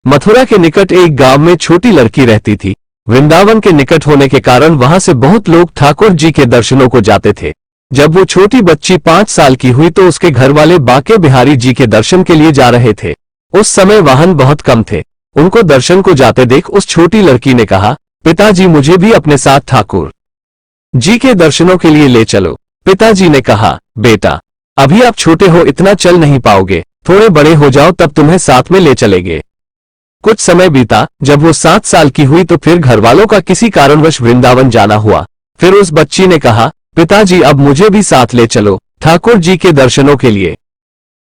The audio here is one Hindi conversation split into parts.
मथुरा के निकट एक गांव में छोटी लड़की रहती थी। वृंदावन के निकट होने के कारण वहां से बहुत लोग ठाकुर जी के दर्शनों को जाते थे। जब वो छोटी बच्ची 5 साल की हुई तो उसके घर वाले बांके बिहारी जी के दर्शन के लिए जा रहे थे। उस समय वाहन बहुत कम थे। उनको दर्शन को जाते देख उस छोटी लड़की ने कहा, पिताजी मुझे भी अपने साथ ठाकुर जी के दर्शनों के लिए ले चलो। पिताजी ने कहा, बेटा अभी आप छोटे हो, इतना चल नहीं पाओगे, थोड़े बड़े हो जाओ तब तुम्हें साथ में ले चलेंगे। कुछ समय बीता। जब वो 7 साल की हुई तो फिर घर वालों का किसी कारणवश वृंदावन जाना हुआ। फिर उस बच्ची ने कहा, पिताजी अब मुझे भी साथ ले चलो ठाकुर जी के दर्शनों के लिए।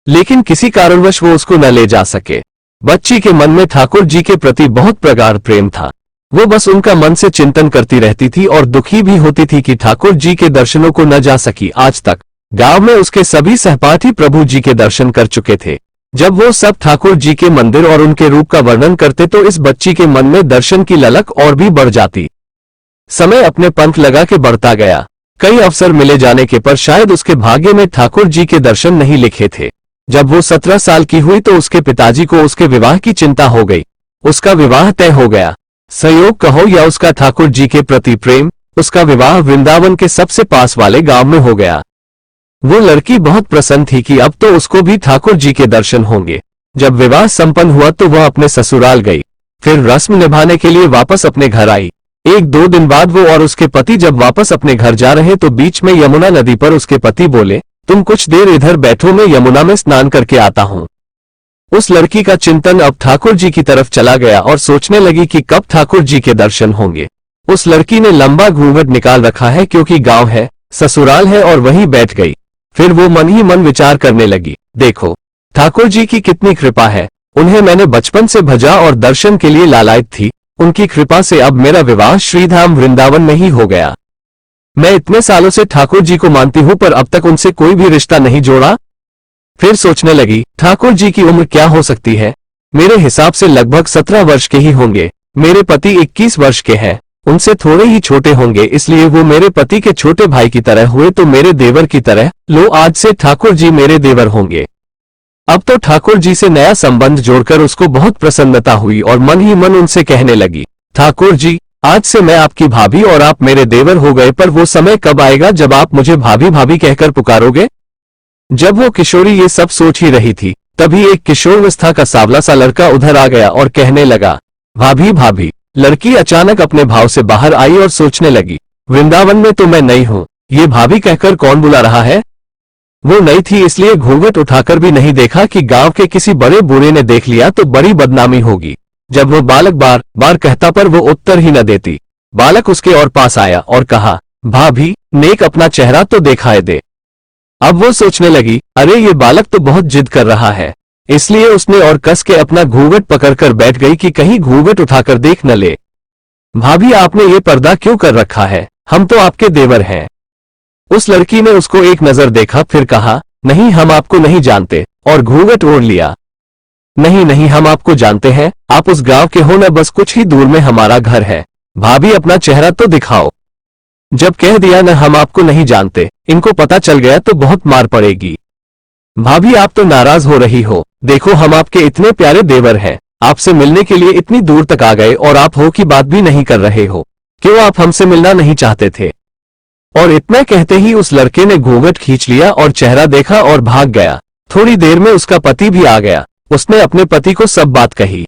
लेकिन किसी कारणवश वो उसको न ले जा सके। बच्ची के मन में ठाकुर जी के प्रति बहुत प्रगाढ़ प्रेम था। वो बस उनका मन से चिंतन करती रहती थी और दुखी भी होती थी कि ठाकुर जी के दर्शनों को न जा सकी। आज तक गांव में उसके सभी सहपाठी प्रभु जी के दर्शन कर चुके थे। जब वो सब ठाकुर जी के मंदिर और उनके रूप का वर्णन करते तो इस बच्ची के मन में दर्शन की ललक और भी बढ़ जाती। समय अपने पंख लगा के बढ़ता गया। कई अवसर मिले जाने के पर शायद उसके भाग्य में ठाकुर जी के दर्शन नहीं लिखे थे। जब वो 17 साल की हुई तो उसके पिताजी को उसके विवाह की चिंता हो गई। उसका विवाह तय हो गया। संयोग कहो या उसका ठाकुर जी के प्रति प्रेम, उसका विवाह वृंदावन के सबसे पास वाले गांव में हो गया। वो लड़की बहुत प्रसन्न थी कि अब तो उसको भी ठाकुर जी के दर्शन होंगे। जब विवाह संपन्न हुआ तो वह अपने ससुराल गई। फिर रस्म निभाने के लिए वापस अपने घर आई। 1-2 दिन बाद वो और उसके पति जब वापस अपने घर जा रहे तो बीच में यमुना नदी पर उसके पति बोले, तुम कुछ देर इधर बैठो, मैं यमुना में स्नान करके आता हूँ। उस लड़की का चिंतन अब ठाकुर जी की तरफ चला गया और सोचने लगी कि कब ठाकुर जी के दर्शन होंगे। उस लड़की ने लंबा घूंघट निकाल रखा है क्योंकि गांव है, ससुराल है, और वहीं बैठ गई। फिर वो मन ही मन विचार करने लगी, देखो ठाकुर जी की कितनी कृपा है। उन्हें मैंने बचपन से भजा और दर्शन के लिए लालायित थी। उनकी कृपा से अब मेरा विवाह श्रीधाम वृंदावन में ही हो गया। मैं इतने सालों से ठाकुर जी को मानती हूं पर अब तक उनसे कोई भी रिश्ता नहीं जोड़ा। फिर सोचने लगी, ठाकुर जी की उम्र क्या हो सकती है। मेरे हिसाब से लगभग 17 वर्ष के ही होंगे। मेरे पति 21 वर्ष के हैं, उनसे थोड़े ही छोटे होंगे, इसलिए वो मेरे पति के छोटे भाई की तरह हुए तो मेरे देवर की तरह। लो आज से ठाकुर जी मेरे देवर होंगे। अब तो ठाकुर जी से नया संबंध जोड़कर उसको बहुत प्रसन्नता हुई और मन ही मन उनसे कहने लगी, ठाकुर जी आज से मैं आपकी भाभी और आप मेरे देवर हो गए, पर वो समय कब आएगा जब आप मुझे भाभी भाभी कहकर पुकारोगे। जब वो किशोरी ये सब सोच ही रही थी तभी एक किशोरावस्था का सांवला सा लड़का उधर आ गया और कहने लगा, भाभी भाभी। लड़की अचानक अपने भाव से बाहर आई और सोचने लगी, वृंदावन में तो मैं नई हूँ, ये भाभी कहकर कौन बुला रहा है। वो नई थी इसलिए घूंघट उठाकर भी नहीं देखा कि गांव के किसी बड़े बूढ़े ने देख लिया तो बड़ी बदनामी होगी। जब वो बालक बार बार कहता पर वो उत्तर ही न देती। बालक उसके और पास आया और कहा, भाभी नेक अपना चेहरा तो दिखाए दे। अब वो सोचने लगी, अरे ये बालक तो बहुत जिद कर रहा है, इसलिए उसने और कस के अपना घूंघट पकड़कर बैठ गई कि कहीं घूंघट उठाकर देख न ले। भाभी आपने ये पर्दा क्यों कर रखा है, हम तो आपके देवर हैं। उस लड़की ने उसको एक नजर देखा फिर कहा, नहीं हम आपको नहीं जानते, और घूंघट ओढ़ लिया। नहीं नहीं हम आपको जानते हैं, आप उस गांव के हो न, बस कुछ ही दूर में हमारा घर है। भाभी अपना चेहरा तो दिखाओ। जब कह दिया न हम आपको नहीं जानते, इनको पता चल गया तो बहुत मार पड़ेगी। भाभी आप तो नाराज हो रही हो, देखो हम आपके इतने प्यारे देवर हैं, आपसे मिलने के लिए इतनी दूर तक आ गए और आप हो की बात भी नहीं कर रहे हो। क्यों आप हमसे मिलना नहीं चाहते थे। और इतना कहते ही उस लड़के ने घूंघट खींच लिया और चेहरा देखा और भाग गया। थोड़ी देर में उसका पति भी आ गया। उसने अपने पति को सब बात कही।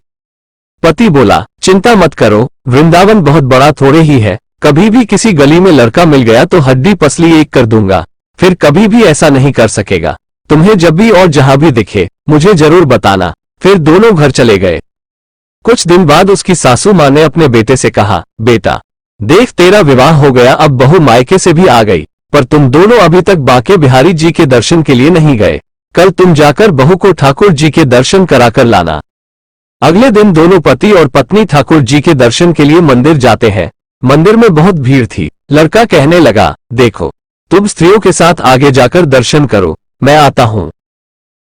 पति बोला, चिंता मत करो, वृंदावन बहुत बड़ा थोड़े ही है, कभी भी किसी गली में लड़का मिल गया तो हड्डी पसली एक कर दूंगा, फिर कभी भी ऐसा नहीं कर सकेगा। तुम्हें जब भी और जहां भी दिखे मुझे जरूर बताना। फिर दोनों घर चले गए। कुछ दिन बाद उसकी सासू माँ ने अपने बेटे से कहा, बेटा देख तेरा विवाह हो गया, अब बहू मायके से भी आ गई, पर तुम दोनों अभी तक बांके बिहारी जी के दर्शन के लिए नहीं गए। कल तुम जाकर बहू को ठाकुर जी के दर्शन कराकर लाना। अगले दिन दोनों पति और पत्नी ठाकुर जी के दर्शन के लिए मंदिर जाते हैं। मंदिर में बहुत भीड़ थी। लड़का कहने लगा, देखो तुम स्त्रियों के साथ आगे जाकर दर्शन करो, मैं आता हूँ।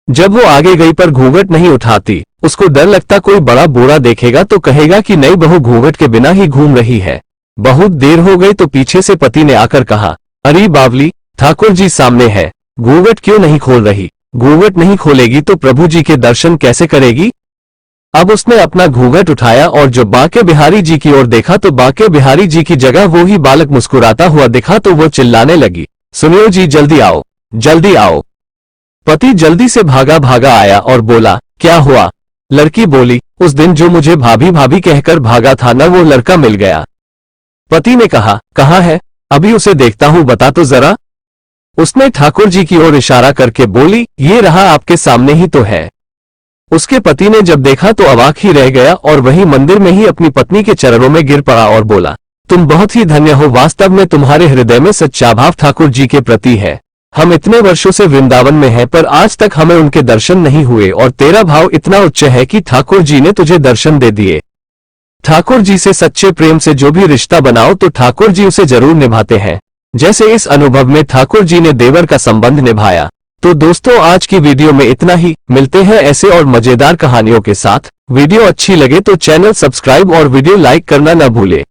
जब वो आगे गई पर घूंघट नहीं उठाती, उसको डर लगता कोई बड़ा बूढ़ा देखेगा तो कहेगा कि नई बहू घूंघट के बिना ही घूम रही है। बहुत देर हो गई तो पीछे से पति ने आकर कहा, अरे बावली, ठाकुर जी सामने है, घूंघट क्यों नहीं खोल रही। घूंघट नहीं खोलेगी तो प्रभु जी के दर्शन कैसे करेगी। अब उसने अपना घूंघट उठाया और जब बांके बिहारी जी की ओर देखा तो बांके बिहारी जी की जगह वो ही बालक मुस्कुराता हुआ दिखा तो वो चिल्लाने लगी, सुनियो जी, जल्दी आओ, जल्दी आओ। पति जल्दी से भागा भागा आया और बोला, क्या हुआ? लड़की बोली, उस दिन जो मुझे भाभी भाभी कहकर भागा था न, वो लड़का मिल गया। पति ने कहा, कहाँ है? अभी उसे देखता हूं, बता तो जरा। उसने ठाकुर जी की ओर इशारा करके बोली, ये रहा, आपके सामने ही तो है। उसके पति ने जब देखा तो अवाक ही रह गया और वही मंदिर में ही अपनी पत्नी के चरणों में गिर पड़ा और बोला, तुम बहुत ही धन्य हो, वास्तव में तुम्हारे हृदय में सच्चा भाव ठाकुर जी के प्रति है। हम इतने वर्षों से वृंदावन में हैं पर आज तक हमें उनके दर्शन नहीं हुए और तेरा भाव इतना उच्च है कि ठाकुर जी ने तुझे दर्शन दे दिए। ठाकुर जी से सच्चे प्रेम से जो भी रिश्ता बनाओ तो ठाकुर जी उसे जरूर निभाते हैं, जैसे इस अनुभव में ठाकुर जी ने देवर का संबंध निभाया। तो दोस्तों, आज की वीडियो में इतना ही। मिलते हैं ऐसे और मजेदार कहानियों के साथ। वीडियो अच्छी लगे तो चैनल सब्सक्राइब और वीडियो लाइक करना न भूले।